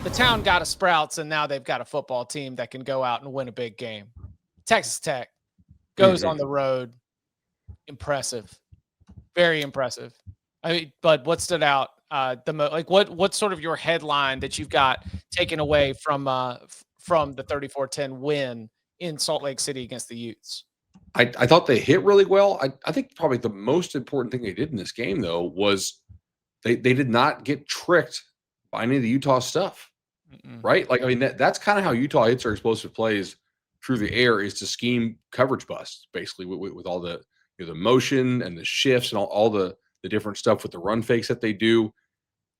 the town got a Sprouts, and now they've got a football team that can go out and win a big game. Texas Tech goes on the road. Impressive. Very impressive. I mean, but what stood out what's sort of your headline that you've got taken away from the 34-10 win in Salt Lake City against the Utes? I thought they hit really well. I think probably the most important thing they did in this game, though, was they did not get tricked by any of the Utah stuff, right? Like, I mean, that's kind of how Utah hits their explosive plays through the air, is to scheme coverage busts, basically, with all the the motion and the shifts and all the different stuff with the run fakes that they do.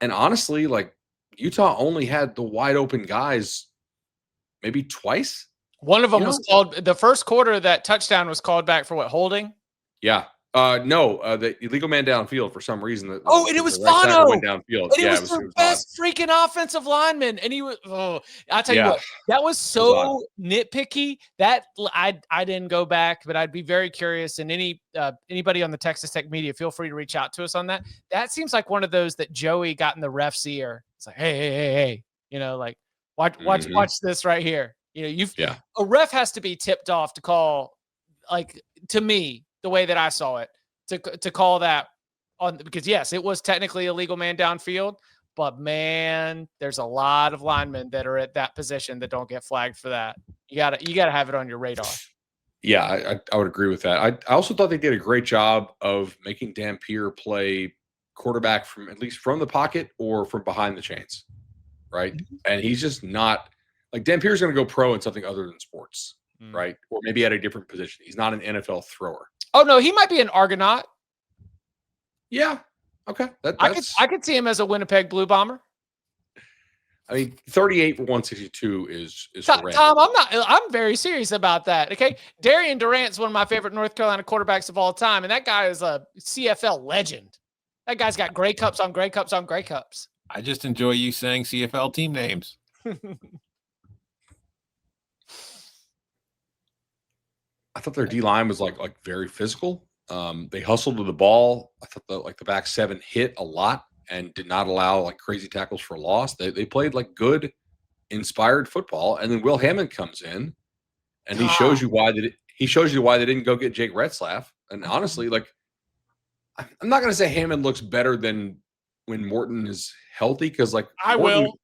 And honestly, like, Utah only had the wide open guys maybe twice. One of them was called the first quarter. That touchdown was called back for what, holding? Yeah. No, the illegal man downfield for some reason. And it was Fano. Went downfield. And it was their best freaking offensive lineman. And he was, I'll tell you what, that was so nitpicky that I didn't go back, but I'd be very curious. And anybody on the Texas Tech media, feel free to reach out to us on that. That seems like one of those that Joey got in the ref's ear. It's like, hey, like, watch this right here. A ref has to be tipped off to call, like, to me, the way that I saw it, to call that on, because yes, it was technically a legal man downfield, but man, there's a lot of linemen that are at that position that don't get flagged for that. You gotta have it on your radar. Yeah, I would agree with that. I also thought they did a great job of making Dampier play quarterback from at least from the pocket or from behind the chains, right? And he's just not like Dampier's going to go pro in something other than sports, right? Or maybe at a different position. He's not an NFL thrower. Oh no, he might be an Argonaut. Yeah. Okay. I could see him as a Winnipeg Blue Bomber. I mean, 38 for 162 is Tom, I'm very serious about that. Okay. Darian Durant's one of my favorite North Carolina quarterbacks of all time. And that guy is a CFL legend. That guy's got Grey Cups on Grey Cups on Grey Cups. I just enjoy you saying CFL team names. I thought their D line was like very physical. They hustled to the ball. I thought the back seven hit a lot and did not allow like crazy tackles for loss. They played like good, inspired football. And then Will Hammond comes in, and he shows you why they didn't go get Jake Retzlaff. And honestly, like, I'm not going to say Hammond looks better than when Morton is healthy, because like will.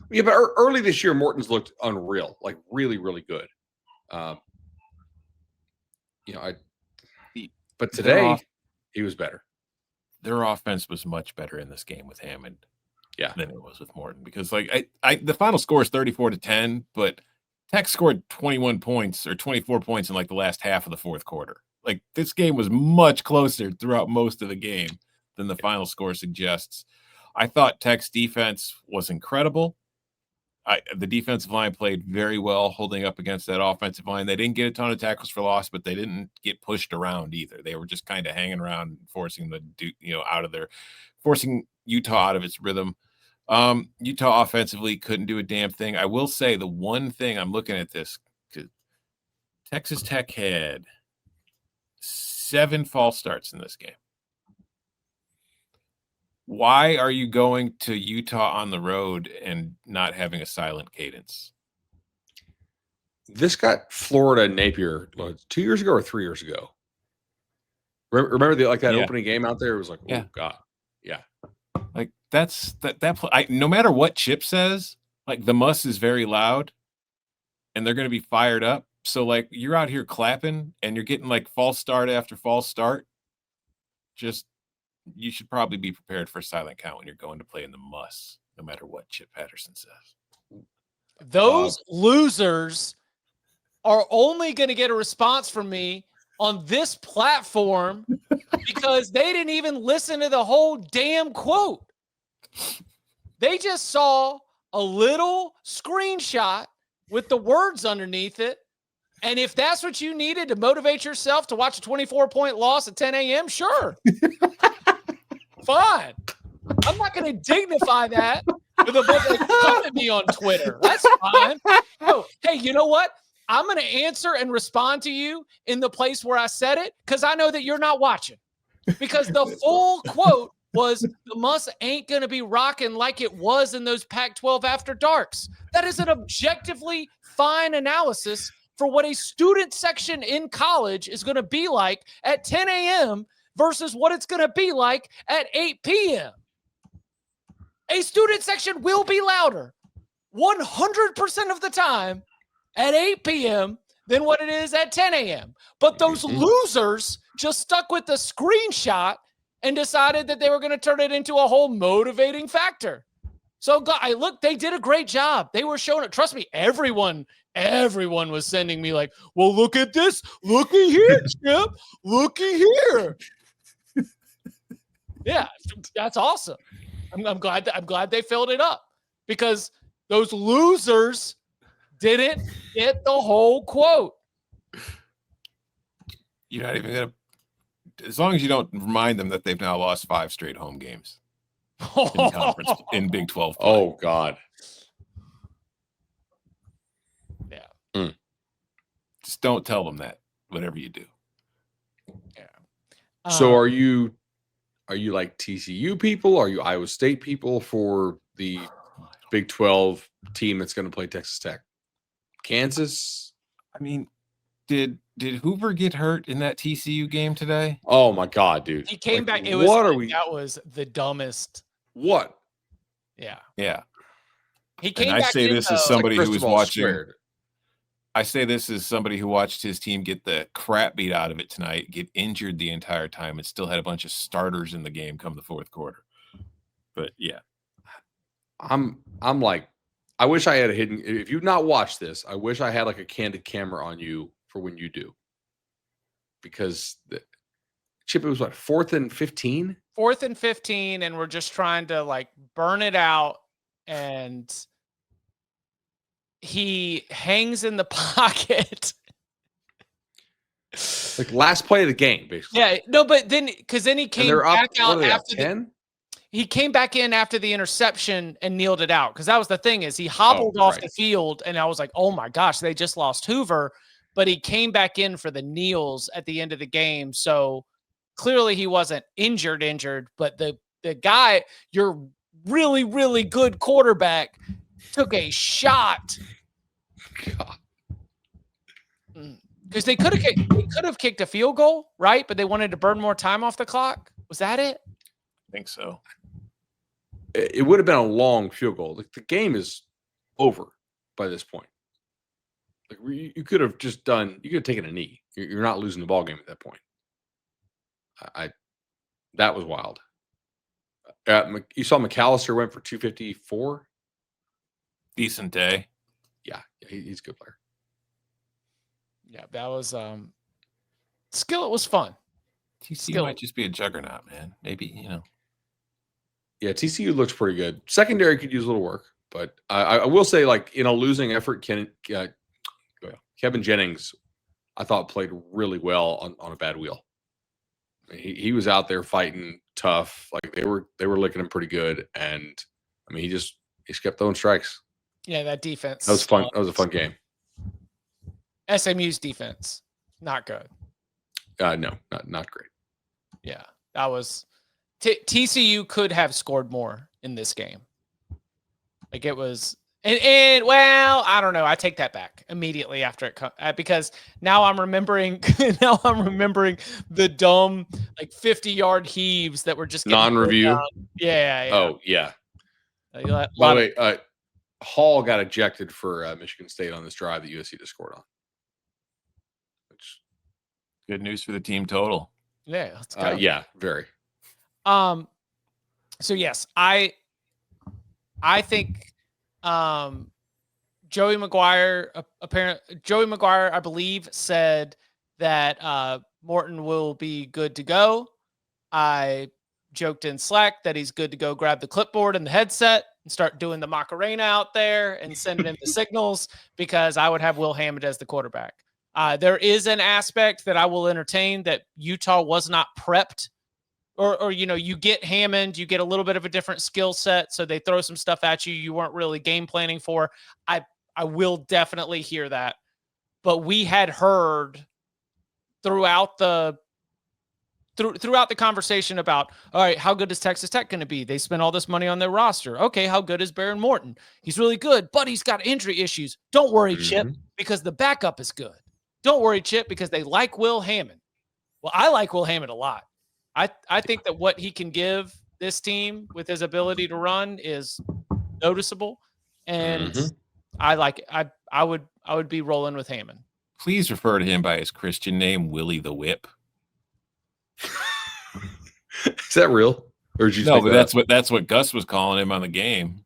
Yeah, but early this year, Morton's looked unreal, like really, really good. But today he was better. Their offense was much better in this game with Hammond, than it was with Morton, because like the final score is 34-10, but Tech scored 21 points or 24 points in like the last half of the fourth quarter. Like, this game was much closer throughout most of the game than the final score suggests. I thought Tech's defense was incredible. The defensive line played very well holding up against that offensive line. They didn't get a ton of tackles for loss, but they didn't get pushed around either. They were just kind of hanging around, forcing forcing Utah out of its rhythm. Utah offensively couldn't do a damn thing. I will say the one thing, I'm looking at this, Texas Tech had 7 false starts in this game. Why are you going to Utah on the road and not having a silent cadence? This got Florida Napier 2 years ago or 3 years ago. Remember that opening game out there? It was like, oh God. Yeah. Like, no matter what Chip says, like, the muss is very loud and they're going to be fired up. So like, you're out here clapping and you're getting like false start after false start. You should probably be prepared for a silent count when you're going to play in the muss, no matter what Chip Patterson says. Those losers are only going to get a response from me on this platform because they didn't even listen to the whole damn quote. They just saw a little screenshot with the words underneath it. And if that's what you needed to motivate yourself to watch a 24-point loss at 10 a.m., sure. Fine. I'm not going to dignify that with a book like, come at me on Twitter. That's fine. No, hey, you know what? I'm going to answer and respond to you in the place where I said it, because I know that you're not watching. Because the full quote was the Muss ain't going to be rocking like it was in those Pac-12 after darks. That is an objectively fine analysis for what a student section in college is going to be like at 10 a.m. versus what it's going to be like at 8 p.m. A student section will be louder 100% of the time at 8 p.m. than what it is at 10 a.m. But those losers just stuck with the screenshot and decided that they were going to turn it into a whole motivating factor. So look, they did a great job. They were showing it. Trust me, everyone was sending me like, well, look at this. Looky here, Chip. Looky here. Yeah, that's awesome. I'm glad they filled it up because those losers didn't get the whole quote. You're not even going to, as long as you don't remind them that they've now lost 5 straight home games in conference, in Big 12 play. Oh, God. Yeah. Just don't tell them that, whatever you do. Yeah. So are you like TCU people? Are you Iowa State people for the Big 12 team that's going to play Texas Tech? Kansas? I mean, did Hoover get hurt in that TCU game today? Oh my God, dude! He came back. That was the dumbest. What? Yeah. Yeah. He came and back. I say this as somebody who was watching. Squared. I say this as somebody who watched his team get the crap beat out of it tonight, get injured the entire time, and still had a bunch of starters in the game come the fourth quarter. But yeah, I'm like, I wish I had a hidden. If you've not watched this, I wish I had like a candid camera on you for when you do, because Chip, it was what, 4th and 15? 4th and 15, and we're just trying to like burn it out, and he hangs in the pocket. Like last play of the game, basically. Yeah, no, but then he came back out after 10. He came back in after the interception and kneeled it out, because that was the thing, is he hobbled off the field, and I was like, oh my gosh, they just lost Hoover, but he came back in for the kneels at the end of the game. So clearly he wasn't injured, but the guy, your really, really good quarterback, took a shot. Because they could have kicked a field goal, right? But they wanted to burn more time off the clock. Was that it? I think so. It would have been a long field goal. Like, the game is over by this point. Like, you could have just done. You could have taken a knee. You're not losing the ball game at that point. That was wild. You saw McAllister went for 254. Decent day. Yeah, he's a good player. Yeah, that was Skillet was fun. TCU might just be a juggernaut, man. Maybe, Yeah, TCU looks pretty good. Secondary could use a little work, but I will say, like, in a losing effort, Kevin Jennings, I thought, played really well on a bad wheel. He was out there fighting tough. Like, they were licking him pretty good, and I mean, he just kept throwing strikes. Yeah, that defense. That was fun. That was a fun game. SMU's defense, not good. No, not great. Yeah, that was TCU could have scored more in this game. Like, it was, and well, I don't know. I take that back immediately after it because now I'm remembering. Now I'm remembering the dumb, like, 50-yard heaves that were just non-review. Yeah. Oh yeah. By the way, Hall got ejected for Michigan State on this drive that USC just scored on. Good news for the team total. Yeah, let's go. Yeah, very. So yes, I think Joey McGuire, I believe, said that Morton will be good to go. I joked in Slack that he's good to go grab the clipboard and the headset and start doing the Macarena out there and sending him the signals, because I would have Will Hammond as the quarterback. There is an aspect that I will entertain, that Utah was not prepped, or you get Hammond, you get a little bit of a different skill set, so they throw some stuff at you you weren't really game planning for. I will definitely hear that, but we had heard throughout the throughout the conversation about, all right, how good is Texas Tech going to be? They spent all this money on their roster. Okay, how good is Baron Morton? He's really good, but he's got injury issues. Don't worry, Chip, because the backup is good. Don't worry, Chip, because they like Will Hammond. Well, I like Will Hammond a lot. I think that what he can give this team with his ability to run is noticeable, and I like it. I would be rolling with Hammond. Please refer to him by his Christian name, Willie the Whip. Is that real? Or did you no, but that's what Gus was calling him on the game.